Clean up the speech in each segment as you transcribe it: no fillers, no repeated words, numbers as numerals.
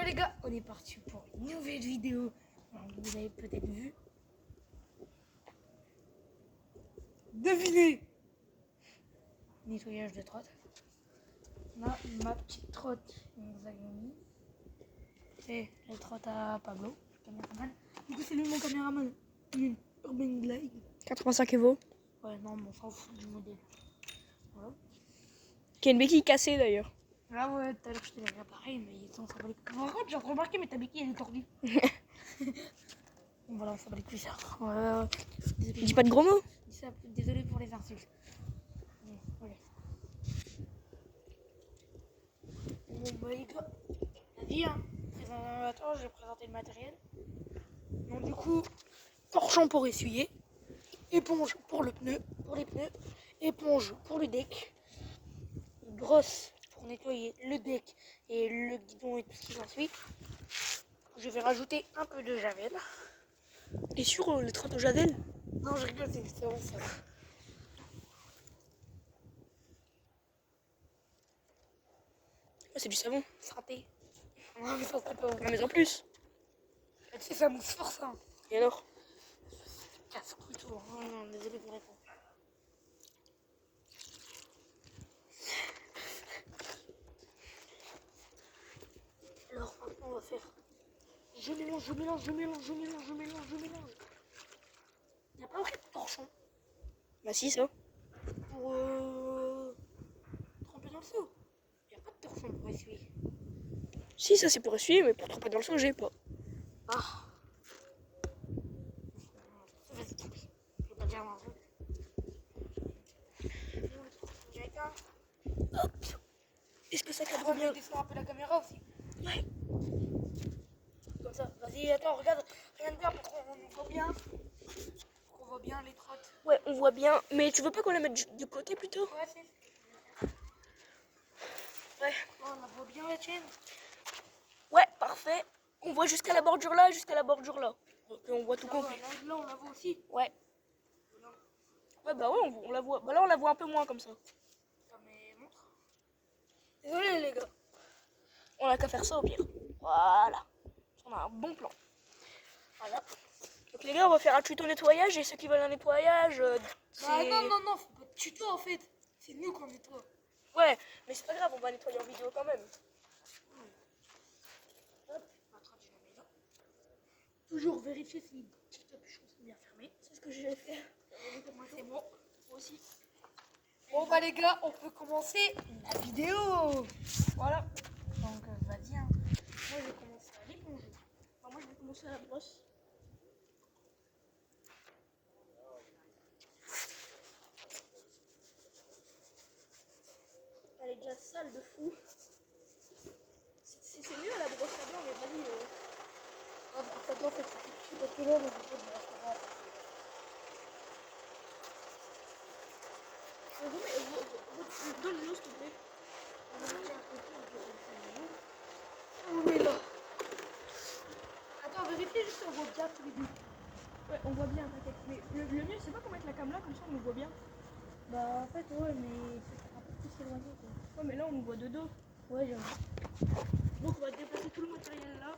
les gars, on est parti pour une nouvelle vidéo. Alors, vous avez peut-être vu. Devinez. Nettoyage de trotte. Là, ma petite trotte, nous avions mis. C'est la trotte à Pablo, caméraman. Du coup, c'est lui mon caméraman. Une Urban Glide. 85 Evo. Ouais, non, mais on s'en fout du modèle. Voilà. Qui a une béquille cassée d'ailleurs. Ah ouais, tout à l'heure je te l'ai réparé, mais ils sont symboliques. Par contre, j'ai remarqué, mais ta béquille elle est tordue. Voilà, on s'en bat les couilles ça. Dis pas de gros mots. Désolé pour les insultes. Voilà. Bon, bah les gars, la vie, hein. Attends, je vais présenter le matériel. Donc du coup, torchon pour essuyer, éponge pour les pneus, éponge pour le deck, brosse pour nettoyer le deck et le guidon et tout ce qui s'ensuit. Je vais rajouter un peu de javel. Et sur le trotte au javel. Non, je rigole, c'est vraiment ça. Oh, c'est du savon. Frappé. Non, mais ça serait pas bon. Non mais en plus. Tu sais, ça mousse fort ça. Et alors? Casse-couille tout. Non, désolé pour répondre. Alors maintenant on va faire. Je mélange. Il n'y a pas de torchon Bah si ça. pour tremper dans le seau. Il n'y a pas de torchon pour essuyer. Si ça c'est pour essuyer, mais pour tremper dans le seau j'ai pas. Ah. Vas-y, tant pis. Je vais pas dire un truc. Hop. Est-ce que ça cadre bien? Descends un peu la caméra aussi. Ouais. Comme ça. Vas-y, attends, regarde bien pour qu'on voit bien. Pour qu'on voit bien les trottes. Ouais, on voit bien. Mais tu veux pas qu'on la mette du côté plutôt? Ouais, c'est. Ouais. Oh, on la voit bien la tienne. Ouais, parfait. On voit jusqu'à la bordure là, jusqu'à la bordure là. Donc on voit tout complet. Là, on la voit aussi. Ouais. Ouais, bah ouais, on la voit. Bah là, on la voit un peu moins comme ça. Attends, mais montre. Désolé, les gars. On a qu'à faire ça au pire. Voilà. On a un bon plan. Voilà. Donc les gars, on va faire un tuto nettoyage et ceux qui veulent un nettoyage, Bah, non, faut pas de tuto en fait. C'est nous qu'on nettoie. Ouais, mais c'est pas grave, on va nettoyer en vidéo quand même. Hop, la trotte, je la mets là. Toujours vérifier si les petits capuchons sont bien fermés. C'est ce que j'ai fait. Moi, c'est bon. Moi aussi. Bon, bah, les gars, on peut commencer la vidéo. Voilà. Donc, vas-y, hein. Moi, je vais commencer à l'éponger. Enfin, moi, je vais commencer à la brosse. Elle est déjà sale de fou. C'est mieux à la brosse à blanc, mais vas-y. Ah, pour ça, en fait, c'est parce que là, le vidéo de restaurant. Donne-nous, s'il te plaît. On est là. Attends, vérifie juste si on voit bien tous les deux. Ouais, on voit bien, t'inquiète. Mais le mieux, c'est pas qu'on mette la cam là, comme ça on nous voit bien. Bah, en fait, ouais, mais c'est un peu plus éloigné, quoi. Ouais, mais là, on nous voit de dos. Ouais, j'avoue. Donc, on va déplacer tout le matériel là.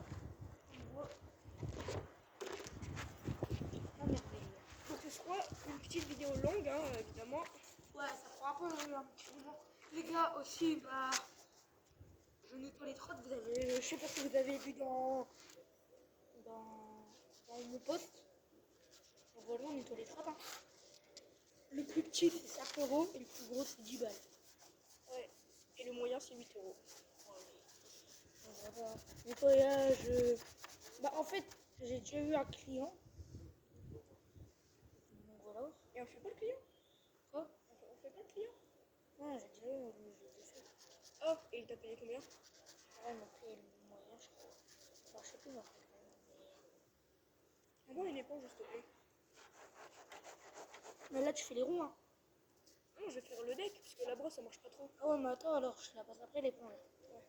On voit. Ah, merveilleux. Faut que ce soit une petite vidéo longue, hein, évidemment. Ouais, ça prend un peu un petit moment. Les gars, aussi, bah, je nettoie les trottes. Vous avez, je sais pas si vous avez vu dans mon post. Donc voilà, on nettoie les trottes. Hein. Le plus petit, c'est 5 € et le plus gros, c'est 10 balles. Ouais. Et le moyen, c'est 8 €. Donc voilà. Nettoyage. Bah, en fait, j'ai déjà eu un client. Donc voilà. Et on fait pas le client? Quoi? On fait pas le client? Non, j'ai déjà eu, mais je l'ai déjà fait. Oh, et il t'a payé combien? Ouais, il m'a pris le moyen, je crois. Enfin, je sais plus, il m'a pris combien. Envoie une éponge, s'il te plaît. Mais là, tu fais les roues, hein. Non, je vais faire le deck, parce que la brosse, ça marche pas trop. Ah ouais, mais attends, alors, je te la passe après l'éponge. Ouais.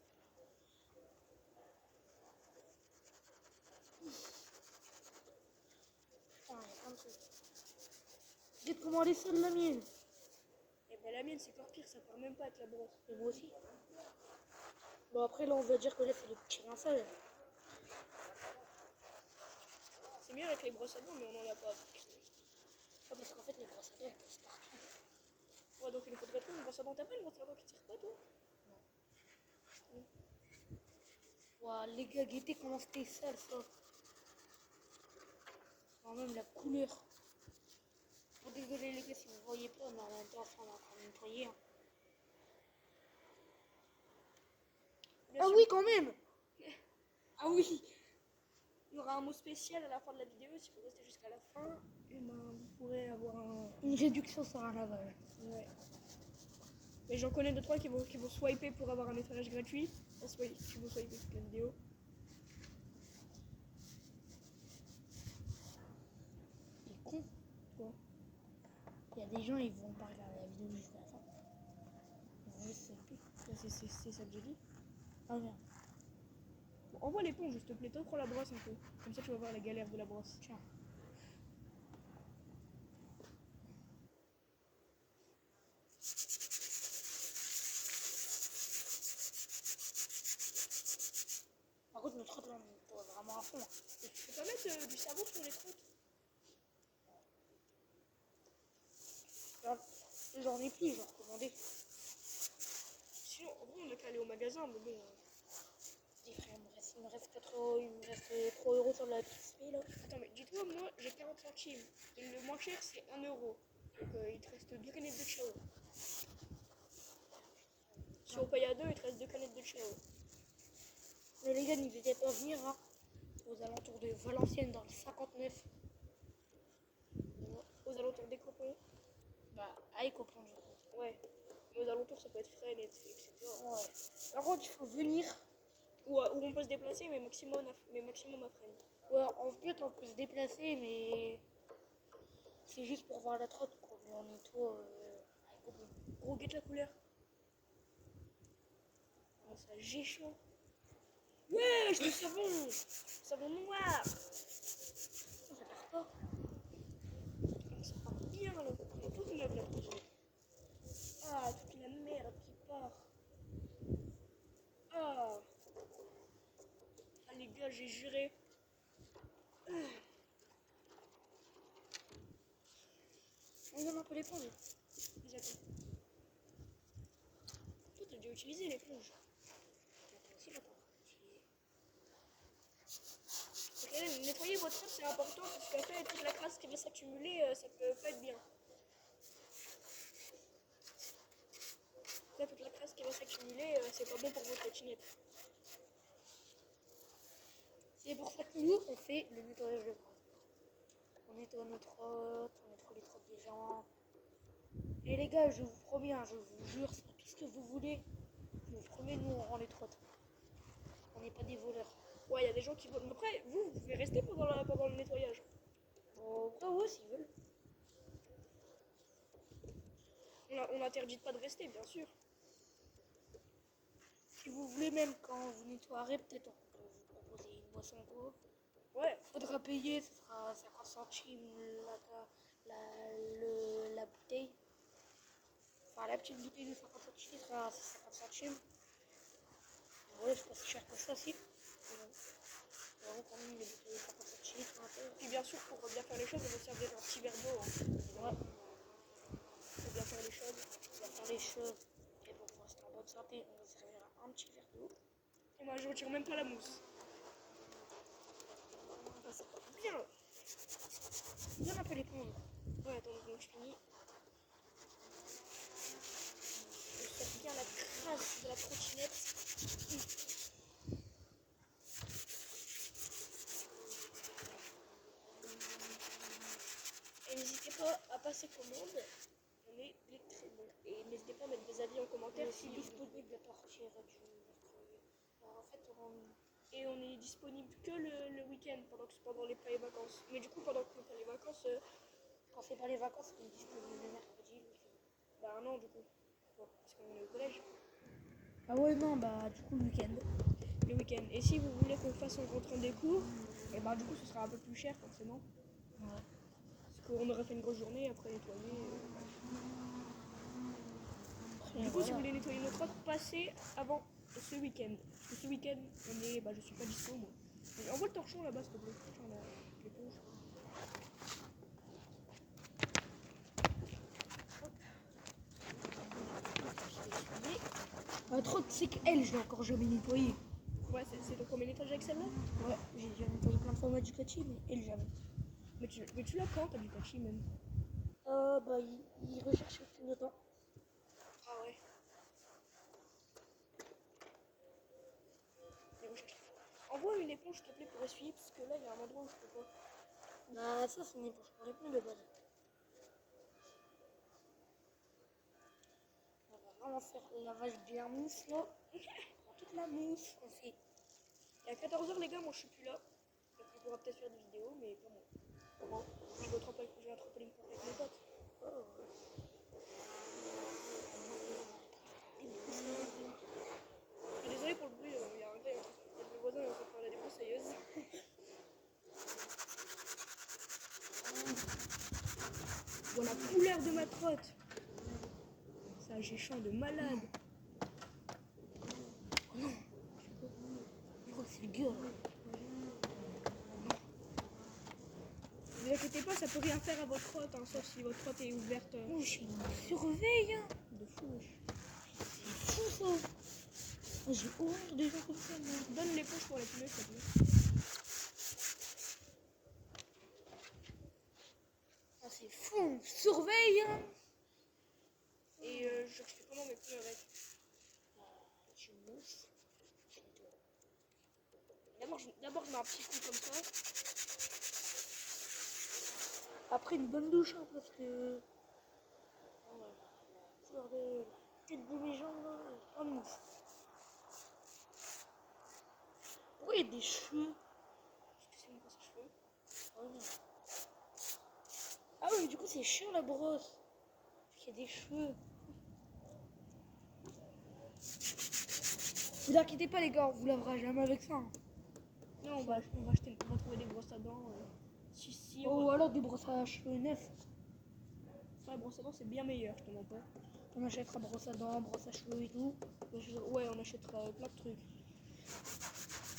Putain, il y a plein de trucs. Regarde comment elle est seule, la mienne. Et ben la mienne, c'est encore pire, ça part même pas avec la brosse. Et moi aussi. Bon, après, là, on va dire que là, c'est le petit rinçage. C'est mieux avec les brosses à dents, mais on en a pas. Ah, parce qu'en fait, les brosses à dents, elles poussent partout. Ouais, donc il nous faudrait trouver une brosse à dents. T'as pas une brosse à dents qui tire pas, toi? Ouah, les gars, guettez comment c'était sale, ça. Quand même, la couleur. Oh, désolé, les gars, si vous voyez pas, mais en même temps, on est en train de nettoyer. Hein. Bien Ah sûr. oui, quand même. Ah oui. Il y aura un mot spécial à la fin de la vidéo. Si vous restez jusqu'à la fin, et ben, vous pourrez avoir Une réduction sur un lavage. Ouais. Mais j'en connais 2-3 qui vont swiper pour avoir un nettoyage gratuit. Qui vont swiper toute la vidéo. Il est con. Quoi? Il y a des gens, ils vont pas regarder la vidéo jusqu'à la fin. Ils vont juste swiper. C'est ça que j'ai dit. Ah merde. Bon, envoie l'éponge, s'il te plaît. Toi, prends la brosse un peu. Comme ça, tu vas voir la galère de la brosse. Tiens. Par contre, notre là, on doit vraiment à fond. Hein. Et tu peux pas mettre du savon sur les crottes? J'en ai pris, j'en ai recommandé. Sinon, en vrai, on a qu'à aller au magasin, mais bon. Dis frère, il me reste 4 euros, il me reste 3 euros sur la PSP là. Attends, mais dis-toi, moi, j'ai 40 centimes. Et le moins cher, c'est 1 euro. Donc, il te reste 2 canettes de chao. Si on paye à 2, il te reste 2 canettes de chao. Mais les gars, n'hésitez pas à venir hein, aux alentours de Valenciennes dans le 59. Aux alentours des copons. Bah, à Ecopont du coup. Ouais. Mais aux alentours, ça peut être Fresnes, etc. Ouais. Par contre, il faut venir. Ou on peut se déplacer, mais maximum à Fresnes. Ouais, en fait, on peut se déplacer, mais c'est juste pour voir la trotte qu'on on nettoie à Ecopont. Gros, guette la couleur. Oh, ça j'ai chaud. Ouais, je le savon. Savon noir. Ça part pas. Ça part bien, là. On est tout neuf, là. Ah, toute la merde qui part. Ah. Ah, les gars, j'ai juré. On donne un peu l'éponge. Déjà, toi, t'as déjà utilisé l'éponge. Si, attends. Ok, nettoyer votre tête, c'est important parce qu'après, toute la crasse qui va s'accumuler, ça peut pas être bien. Là, toute la crasse qui va s'accumuler, c'est pas bon pour votre trottinette. C'est pour ça que nous, on fait le nettoyage de base. On nettoie nos trottes, on nettoie les trottes des gens. Et les gars, je vous promets, hein, je vous jure, c'est tout ce que vous voulez. Je vous promets, nous, on rend les trottes. On n'est pas des voleurs. Ouais, il y a des gens qui vont. Mais après, vous pouvez rester pendant le nettoyage. Bon, après, ouais, s'ils veulent. On n'interdit pas de rester, bien sûr. Si vous voulez, même quand vous nettoierez, peut-être on peut vous proposer une boisson d'eau. Ouais. Faudra payer, ce sera 50 centimes la bouteille. Enfin, la petite bouteille de 50 centimes sera 50 centimes. Ouais, c'est pas si cher que ça, si. Vraiment, quand même, les bouteilles de 50 centimes, un peu. Puis bien sûr, pour bien faire les choses, on va servir un petit verre d'eau. Hein. Ouais. Pour bien faire les choses. On va faire les choses. Et pour rester en bonne santé, on va servir un petit verre d'eau. Et moi, je retire même pas la mousse. Ah, ça part bien. Donne un peu l'éponge. Ouais, attends, donc je finis. Je sors bien la crasse de la trottinette. Et n'hésitez pas à passer commande. On est des très bons. Et n'hésitez pas à mettre des avis en commentaire. C'est Si disponible à partir du mercredi. Alors, en fait, Et on est disponible que le week-end pendant les vacances. Mais du coup, pendant que pas les vacances, quand c'est pas les vacances, on est disponible le mercredi. bah non, du coup. Bon, parce qu'on est au collège. Ah ouais, non, bah du coup, le week-end. Le week-end. Et si vous voulez qu'on fasse en rentrant des cours, et bah du coup, ce sera un peu plus cher forcément. Ouais. Parce qu'on aurait fait une grosse journée après nettoyer. Du coup, si vous voulez nettoyer nos trottes, passez avant ce week-end. Parce que ce week-end, je suis pas dispo moi. Envoie le torchon là-bas, s'il te plaît. Tiens, l'éponge. Trop, c'est qu'elle, je l'ai encore jamais nettoyée. Ouais, c'est ton premier nettoyage avec celle-là? Ouais, j'ai déjà nettoyé plein de fois ma Ducati, mais elle jamais. Mais tu l'as quand, ta Ducati même? Bah, il recherche plus de temps. Ah ouais. Il recherche. Envoie une éponge, s'il te plaît, pour essuyer, parce que là, il y a un endroit où je peux pas. Bah, ça, c'est une éponge pour les pneus de base. On va vraiment faire le lavage bien mousse, là. Prends toute la mousse. On fait. Et à 14h, les gars, moi je suis plus là. Donc on pourra peut-être faire des vidéos, mais pas moi. Comment? Je vais un trampoline park avec mes potes. Oh, Je suis désolé pour le bruit, il y a un gars, le voisin est en train de parler des broussailleuses. Voilà la couleur de ma trotte. C'est un géchant de malade. non. Je crois que c'est le gars. Ne vous inquiétez pas, ça peut rien faire à votre trotte, hein, sauf si votre trotte est ouverte. Oh, je surveille, hein. De fou. C'est fou, ça. Oh, j'ai honte des gens comme ça, moi. Donne l'éponge pour les pneus, s'il te plaît. Ah, c'est fou, on surveille, hein. Et je fais comment mes pneus avec? Tu mousses. D'abord, je mets un petit coup comme ça. Après une bonne douche, hein, parce que. Couleur de tête de mes jambes, là, pas de mousse. Pourquoi il y a des cheveux? Parce que c'est mon brosse à cheveux. Oh, non. Ah oui, mais du coup, c'est chiant la brosse. Parce qu'il y a des cheveux. Vous inquiétez pas, les gars, on vous lavera jamais avec ça. Hein. Non, on va trouver des brosses à dents. Si, Oh, alors des brosses à cheveux neufs. la brosse à dents, c'est bien meilleur, je te mens pas. On achètera brosse à dents, brosse à cheveux et tout. Ouais, on achètera plein de trucs.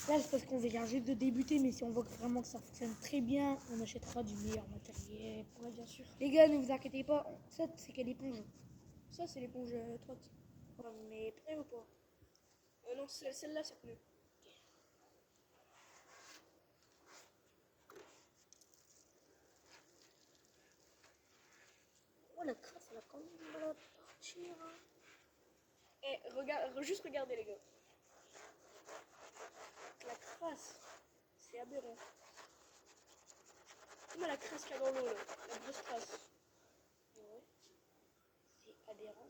Là, c'est parce qu'on vient juste de débuter, mais si on voit que vraiment que ça fonctionne très bien, on achètera du meilleur matériel. Ouais, bien sûr. Les gars, ne vous inquiétez pas, ça, c'est quelle éponge? Ça, c'est l'éponge trotte. Mais prêt ou pas? Non, celle-là, c'est pneu. Oh, la crasse, elle a quand même de la partir. Hein. Eh, regarde, juste regardez, les gars. La crasse, c'est aberrant. Comment la crasse qu'il y a dans l'eau, là? La grosse crasse. Ouais, c'est aberrant.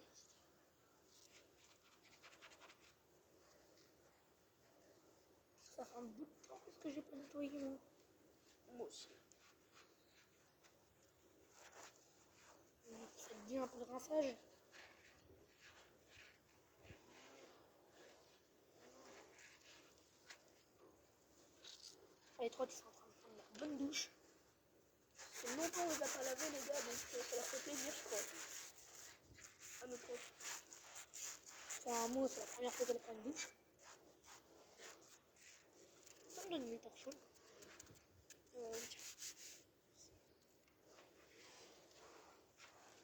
Ça fait un bout de temps que j'ai pas nettoyé, moi. Moi aussi. Ça te dit un peu de rinçage? Les trois qui sont en train de prendre leur bonne douche. C'est longtemps qu'on les a pas lavés, les gars, donc ça leur fait plaisir, je crois. À nos proches. Enfin, moi, c'est la première fois qu'elle prend une douche. Ça me donne une torchon. Tiens.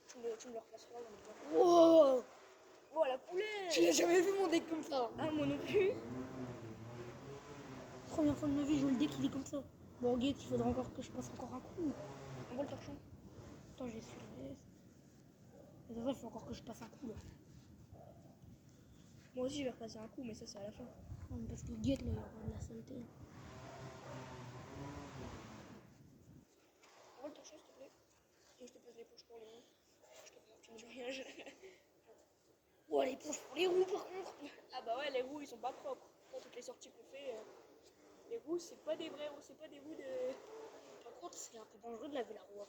Tu me le replaceras là. Wow! Oh, la poulet! J'ai jamais vu mon deck comme ça. Ah, moi non plus. Première fois de ma vie, je vois le deck, il est comme ça. Bon, Guette, il faudra encore que je passe encore un coup. On voit le torchon. Attends, j'ai su le reste. Mais ça, il faut encore que je passe un coup là. Moi aussi, je vais repasser un coup, mais ça, c'est à la fin. Non, parce que Guette, là, il y aura de la saleté. On voit le torchon, s'il te plaît. Et je te pose l'éponge pour les roues. Je te prends, tu me dis rien. Oh, l'éponge pour les roues, par contre. Ah bah ouais, les roues, ils sont pas propres. Dans toutes les sorties qu'on fait, les roues, c'est pas des vraies roues, c'est pas des roues de... Par contre, c'est un peu dangereux de laver la roue.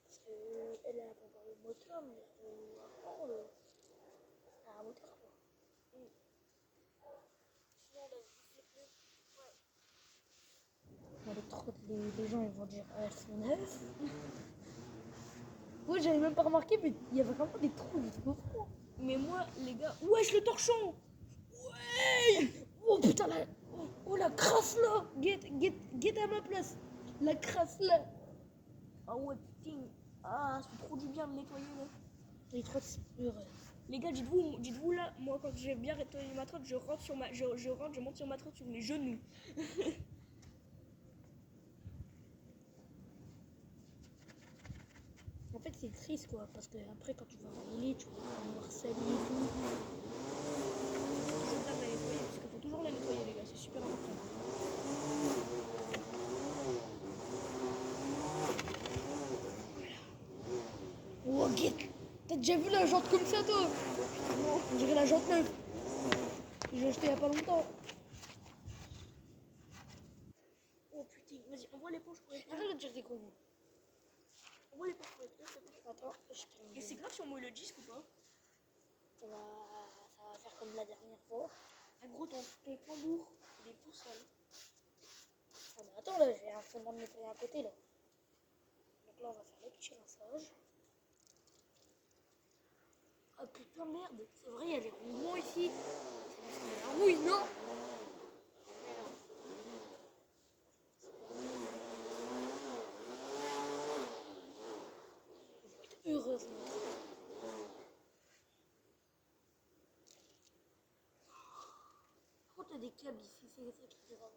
Parce qu'elle a pas parlé de moteur, mais avant, elle a un moteur. Quoi. Sinon, on lave juste les pneus. Ouais. Bon, les trottes, les gens, ils vont dire elles sont neuves. Moi, j'avais même pas remarqué, mais il y avait vraiment des trous de trop fond. Mais moi, les gars... Wesh, le torchon! Ouais! Oh putain, là. Oh. Oh la crasse là. Get à ma place. La crasse là. Ah ouais, putain. Ah, ça fait trop du bien de nettoyer là. Il est trop heureux. Les gars, dites-vous là, moi quand j'ai bien nettoyé ma trotte, je rentre sur ma, je monte sur ma trotte sur les genoux. En fait, c'est triste quoi, parce que après, quand tu vas rouler, tu vas avoir sali et tout. Toujours bien de la nettoyer, parce qu'il faut toujours la nettoyer les gars, c'est super important. Oh, get. T'as déjà vu la jante comme ça, toi? Non. On dirait la jante neuve. J'ai acheté il y a pas longtemps. Oh putain, vas-y, envoie l'éponge pour être là. Arrête de dire des gros mots. Envoie l'éponge pour être là, s'il te plaît. Attends, je termine. Et c'est grave si on mouille le disque ou pas? Ça va faire comme la dernière fois. Ah gros, ton tambour, il est tout sale. Ah, mais attends, là, j'ai un fondement de nettoyer à côté, là. Donc là, on va faire le petit rinçage. Ah putain, merde. C'est vrai, il y a des ronds ici. C'est parce qu'il y a la rouille, non? Heureusement. Pourquoi t'as des câbles ici? C'est ça qui est grave.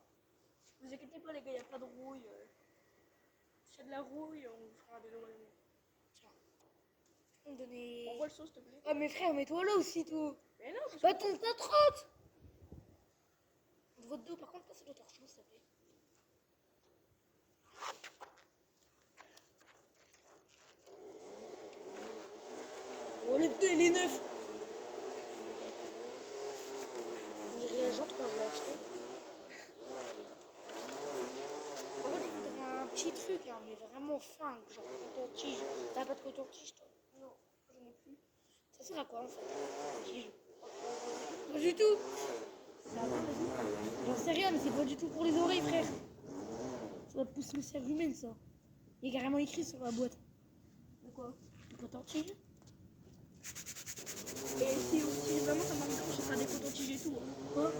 Vous inquiétez pas les gars, il n'y a pas de rouille. S'il y a de la rouille, on vous fera des dédommagements. Tiens. Tu peux me donner. Envoie le sauce s'il te plaît. Ah, mais frère, mets-toi là aussi, toi. Mais non, parce Bah, que... ton ta trotte. Votre dos, par contre, passez le torchon, s'il te plaît. Oh, le pneu, il est neuf. On dirait la jante quand je l'ai acheté. En fait, il faudrait un petit truc, hein, mais vraiment fin, genre coton-tige. T'as pas de coton-tige, toi? Non, j'en ai plus. Ça sert à quoi, en fait, coton-tige? Pas du tout. Ça va, vas-y. J'en sais rien, mais c'est pas du tout pour les oreilles, frère. Ça va pousser le cerveau humain, ça. Il est carrément écrit sur la boîte. De quoi? Coton-tige. Et si vraiment ça marche bien, on achètera des cotons-tiges et tout. Hein. Quoi?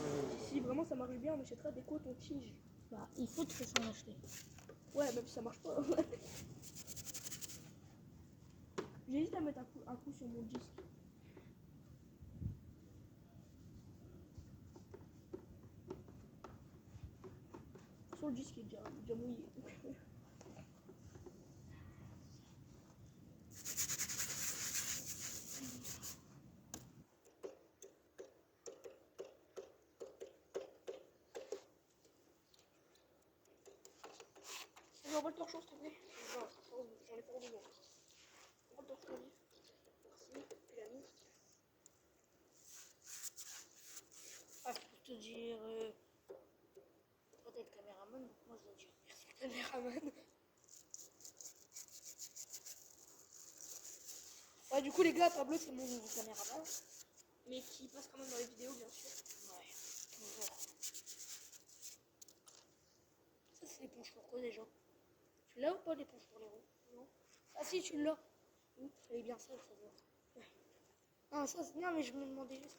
Si vraiment ça marche bien, on achètera des cotons-tiges. Bah, il faut de toute façon l'acheter. Ouais, même si ça marche pas. J'hésite à mettre un coup sur mon disque. Sur le disque, il est déjà mouillé. Envoie le torchon, s'il te plaît. J'en ai pas besoin. Envoie le torchon, Olive. Merci, j'ai mis. Ah, pour te dire, toi t'es le caméraman, donc moi je dois dire merci le caméraman. Ouais, du coup, les gars, Pablo, c'est mon nouveau caméraman. Mais qui passe quand même dans les vidéos, bien sûr. Ouais, toujours. Ça, c'est l'éponge pour quoi déjà? Tu l'as ou pas l'éponge pour les roues? Non. Ah, si, tu l'as. Elle est bien sale, ça doit. Ouais. Non, ça, non, mais je me demandais juste.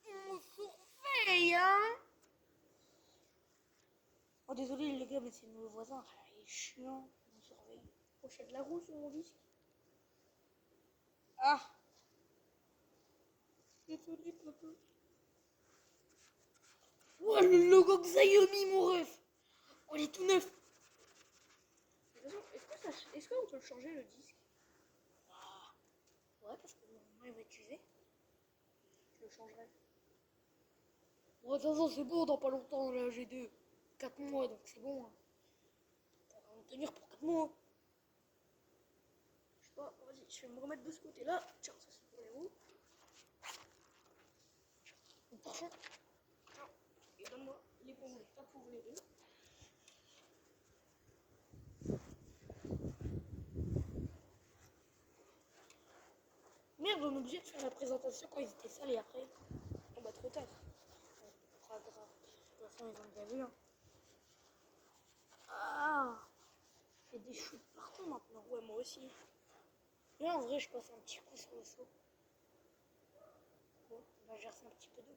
On surveille, hein? Oh, désolé, les gars, mais c'est nos voisins. Ah, il est chiant. On surveille. Pochette de la roue sur mon disque. Ah! Désolé, papa. Oh, le logo Xiaomi, mon ref! Oh, il est tout neuf! De toute façon, est-ce qu'on peut le changer le disque? Ah. Ouais, parce que normalement, il va être usé. Je le changerai. Bon, de toute façon, c'est bon, dans pas longtemps, là, j'ai 4 mois, donc c'est bon. Hein. Ça va me tenir pour 4 mois. Je sais pas, vas-y, je vais me remettre de ce côté-là. Tiens, ça c'est pour les roues. Le torchon. Tiens, et donne-moi l'éponge, pas pour les roues. Merde, on est obligé de faire la présentation quand ils étaient salés après. Oh bah trop tard. Pas grave. De toute façon, ils ont déjà vu. Hein. Ah! Il y a des chutes partout maintenant. Ouais, moi aussi. Là, en vrai, je passe un petit coup sur le seau. gercer un petit peu d'eau.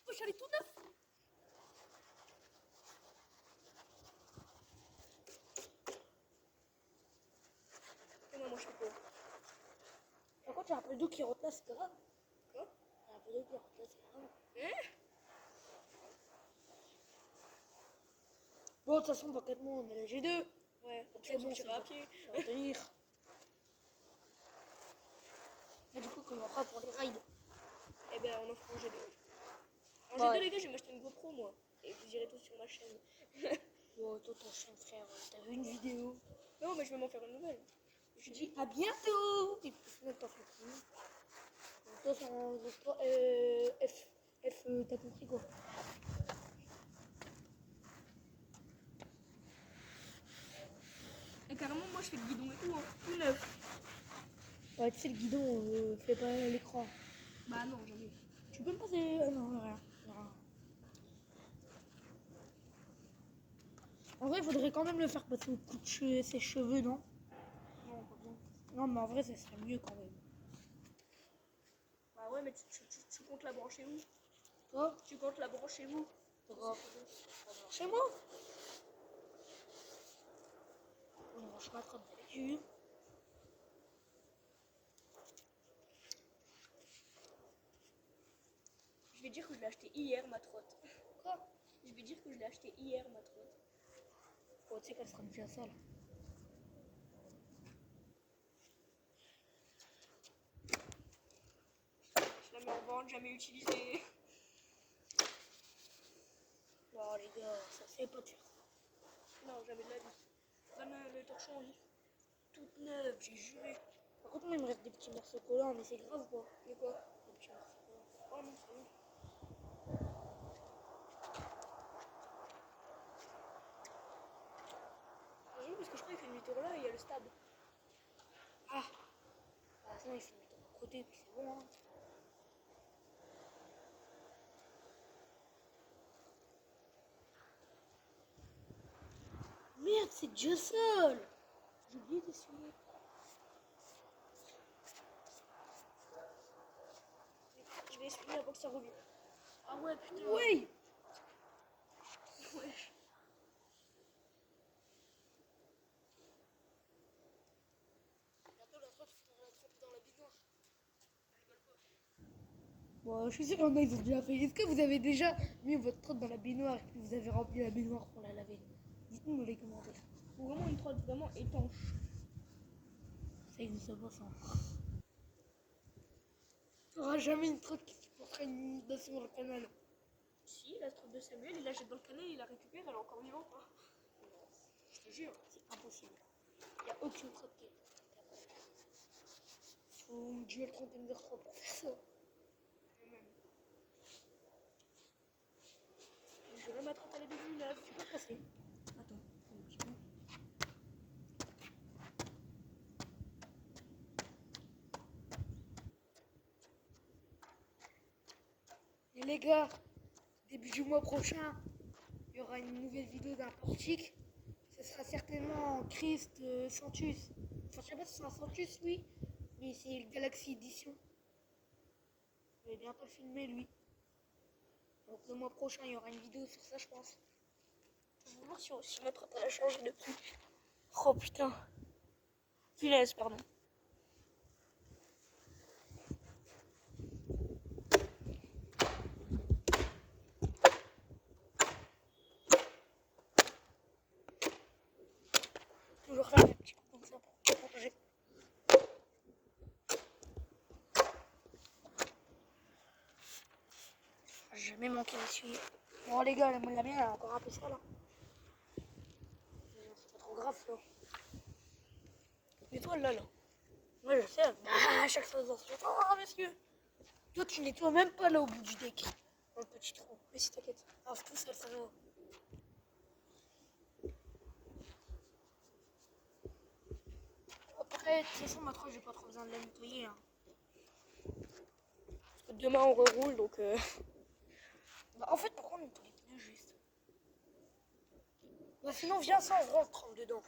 Oh, j'allais tout neuf. Et moi, je fais quoi? Par contre, il y a un peu d'eau qui rentre là, c'est grave. Quoi? Il y a un peu d'eau qui rentre là, c'est grave. Bon, de toute façon, dans 4 mois, on est la G2. Ouais, Donc tu c'est bon, sortiras à pied. ça va tenir. Et du coup, comment on fera pour les rides? Eh ben, on en fera en G2. En Ouais. G2, les gars, je vais m'acheter une GoPro, moi. Et vous irez tous sur ma chaîne. Oh, toi, ton chien, frère, t'as vu une vidéo? Non, mais je vais m'en faire une nouvelle. Je dis à bientôt. Et puis, sinon, t'en fais plus. Toi, t'as compris quoi? Et carrément, moi, je fais le guidon et tout, hein. Tout neuf. Ouais, tu sais, le guidon, fait pas l'écran. Bah non, jamais. Tu peux me passer. Non, rien. Non. En vrai, il faudrait quand même le faire passer au coup de ses cheveux, non? Non, pas bien. Non, mais en vrai, ça serait mieux quand même. Bah ouais, mais tu comptes la brancher où? Quoi? Tu comptes la brancher où? Chez moi? On mange pas trop d'habitude. Je vais dire que je l'ai acheté hier, ma trotte. Quoi? Je vais dire que je l'ai acheté hier, ma trotte. Oh, tu sais qu'elle sera déjà sale. Je la mets en vente, jamais utilisée. Oh, les gars, ça fait pas de faire ça. Non, jamais de la vie. Donne le torchon au lit. Toute neuve, j'ai juré. Par contre, moi, il me reste des petits morceaux collants, mais c'est grave quoi. De quoi? Des petits morceaux collants. Oh non, c'est bon. J'ai juré parce que je crois qu'il fait demi-tour là et il y a le stade. Ah! Bah, sinon, il faut le mettre de côté, puis c'est bon, hein. Merde, c'est déjà seul! J'ai oublié d'essuyer. Je vais essuyer avant que ça revienne. Ah ouais, putain. Oui! Ouais. Bientôt, la trotte, on la trempe dans la baignoire. Bon, je suis sûr qu'il y en a, ils ont déjà fait. Est-ce que vous avez déjà mis votre trotte dans la baignoire et puis vous avez rempli la baignoire pour la laver? Dites-nous dans les commentaires. Faut vraiment une trotte vraiment étanche. Ça existe pas, ça. Tu n'auras jamais une trotte qui supportera une inondation dans le canal. Si, la trotte de Samuel, il la jette dans le canal, il la récupère, elle est encore vivante. Hein. Je te jure. C'est impossible. Il n'y a aucune trotte qui est capable. Il faut une duel Container 3 pour faire ça. Je vais mettre à la début neuve. Tu peux passer. Attends, un petit peu. Et les gars, début du mois prochain, il y aura une nouvelle vidéo d'un portique. Ce sera certainement Christ Santus. Enfin, je sais pas si c'est un Santus, oui, mais c'est le Galaxy Edition. Je vais bientôt le filmer, lui. Donc le mois prochain, il y aura une vidéo sur ça, je pense. Je vais voir si ma trotte elle a changé depuis. Oh putain. Punaise, pardon. Toujours faire un petit coup comme ça pour protéger. J'ai jamais manqué d'essuyer. Bon les gars, la mienne elle est encore un peu sale. Hein. C'est pas trop grave ça. Nettoie là. Ouais, je sais. Bah, à chaque fois dans ce temps, monsieur. Toi, tu nettoies même pas là au bout du deck. Dans le petit trou. Mais si, t'inquiète. Ah, c'est tout seul, ça va. Après, de toute façon, ma trotte, j'ai pas trop besoin de la nettoyer. Hein. Parce que demain on reroule donc. Bah, en fait, pourquoi on nettoie les pneus juste? Bah, sinon, viens sans, on trempe dedans.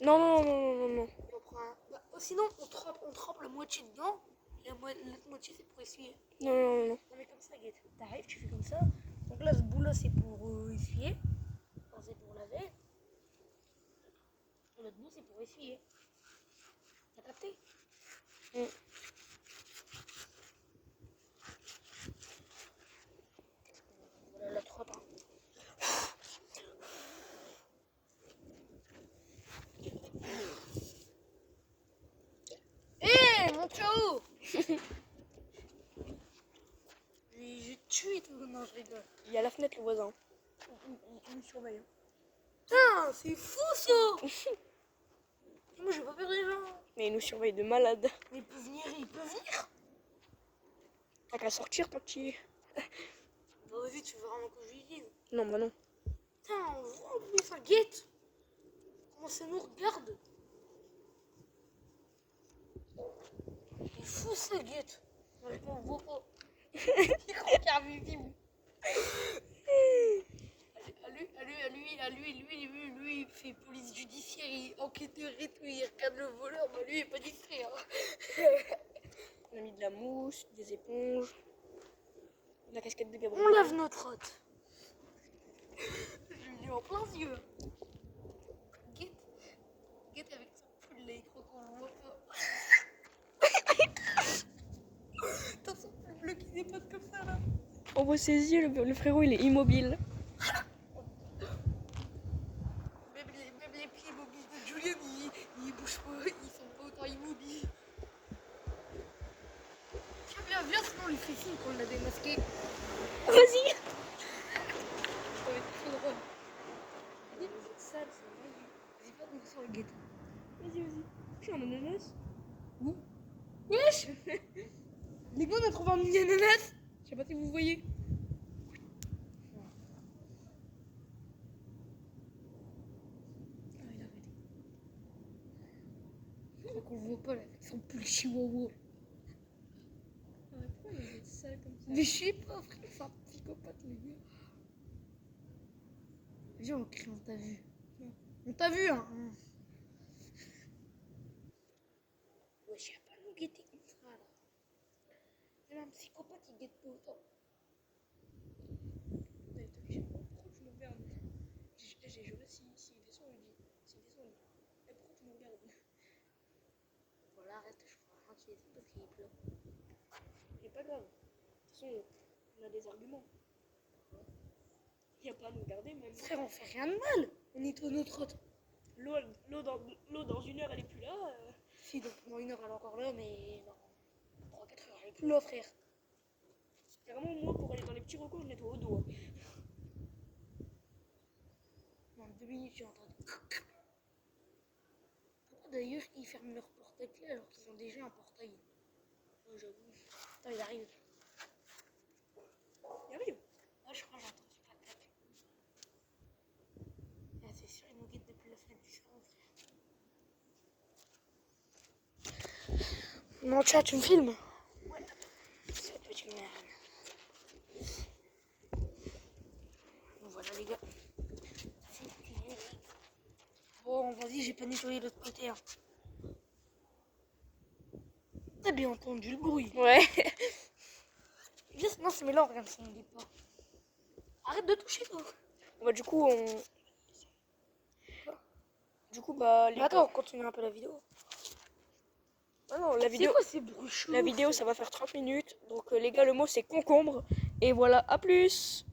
Non, non, non, non, non, non. Et on prend bah, sinon, on trempe la moitié dedans. Et l'autre moitié, c'est pour essuyer. Non, non, non, non. Non, mais comme ça, Guette. T'arrives, tu fais comme ça. Donc là, ce bout-là, c'est pour essuyer. Enfin, c'est pour laver. Et l'autre bout, c'est pour essuyer. T'as capté? Voilà la trotte. Hein. Hé, mon ciao. J'ai tué tout. Non, je rigole. Il y a la fenêtre, le voisin. Il me surveille. Putain, c'est fou ça. Moi, j'ai pas peur des gens. Mais il nous surveille de malade. Mais il peut venir, il peut venir. T'as qu'à sortir, petit. Bah, vas-y, tu veux vraiment que je lui dise. Non, bah non. Putain, on voit en plus, ça guette. Comment ça nous regarde. Il est fou, ça guette. Moi, je m'en vois pas. Il croit qu'il y a un visible. Lui, il fait police judiciaire, il est enquêteur et tout, il regarde le voleur, bah lui, il est pas distrait. Hein. On a mis de la mousse, des éponges, de la casquette de On Gabriel. lave notre hôte. Je lui ai en plein yeux. Guette avec son pull là, il croit qu'on le voit pas. T'as son pull bleu qui dépote comme ça là. On voit ses yeux, le frérot, il est immobile. Même les pieds immobiles de Julien, ils bougent pas, ils sont pas autant immobiles. Tiens, viens, sinon on lui fait signe qu'on l'a démasqué. Vas-y. Ça va être trop drôle. Vas-y, c'est sale, c'est vrai. Vas-y, pas de sur le guette. Vas-y, vas-y. Tu as un ananas? Où? Wesh. Les gars, on a trouvé un mini ananas. Je sais pas si vous voyez. Ah, il a arrêté. Je crois qu'on le voit pas là, avec son pull chihuahua. Pourquoi il est sale comme ça? Mais je sais pas, frère, c'est un psychopathe, les gars. Viens, on crie, on t'a vu. On t'a vu, hein. Wesh, y'a pas nous guetter comme ça, là. C'est un psychopathe, il guette pas autant. Pourquoi tu me regardes? J'ai juré s'il descend, il dit. S'il descend, il dit. Et pourquoi tu me regardes? Voilà, arrête, je crois rien qu'il est parce qu'il est plein. C'est pas grave. De toute façon, on a des arguments. Il n'y a pas à nous regarder même. Frère, on fait rien de mal. On est au notre autre. L'eau dans une heure, elle est plus là. Si, donc pendant une heure, elle est encore là, mais dans 3-4 heures, elle est plus là, frère. Carrément, moi, pour aller dans les petits recoins, je nettoie au dos. Dans 2 minutes, j'ai entendu. Pourquoi d'ailleurs ils ferment leur portail clé alors qu'ils ont déjà un portail? Ouais, j'avoue. Attends, il arrive. Il arrive. Ah, je crois que j'ai entendu pas de taper. Ah, c'est sûr, ils nous guettent depuis la fenêtre du salon, frère. Mon chat, tu me filmes? Ouais. Cette petite merde. Voilà, les gars. C'est stylé. Bon, vas-y, j'ai pas nettoyé l'autre côté. Hein. T'as bien entendu le bruit. Ouais. Juste, non, c'est mélange, regarde, ça ne dit pas. Arrête de toucher, toi. Bah, du coup, bah, Mais attends, on continue un peu la vidéo. Ah non, la C'est vidéo. quoi ces bruits chelous? La vidéo, ça va faire 30 minutes. Donc, les gars, le mot, c'est concombre. Et voilà, à plus.